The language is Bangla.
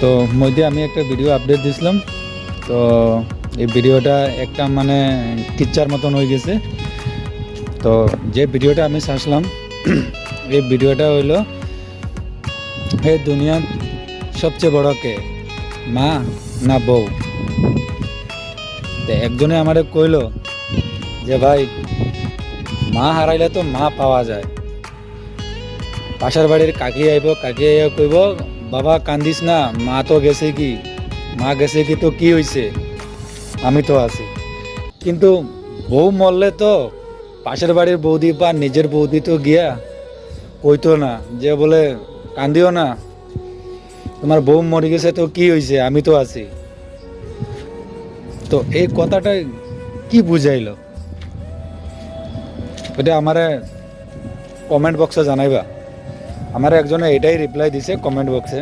তো মধ্যে আমি একটা ভিডিও আপডেট দিছিলাম। তো এই ভিডিওটা একটা মানে কিচ্চার মতন হয়ে গেছে। তো যে ভিডিওটা আমি ছাড়ছিলাম এই ভিডিওটা হইলো এই দুনিয়ার সবচেয়ে বড় কে, মা না বউ। তো একজনে আমারে কইলো যে ভাই, মা হারাইলে তো মা পাওয়া যায়। পাশের বাড়ির কাকি আইব, কাকি আইয়া কইব বাবা কান্দিস না, মা তো গেছে কি, মা গেছে কি তো কি হইছে, আমি তো আছি। কিন্তু বউ মরলে তো পাশের বাড়ির বৌদি বা নিজের বৌদি তো গিয়া কইতো না যে বলে কান্দিও না, তোমার বউ মরে গেছে তো কি হইছে, আমি তো আছি। তো এই কথাটা কি বুঝাইলো এটা আমারে কমেন্ট বক্সে জানাইবা। আমার একজনে এটাই রিপ্লাই দিছে কমেন্ট বক্সে।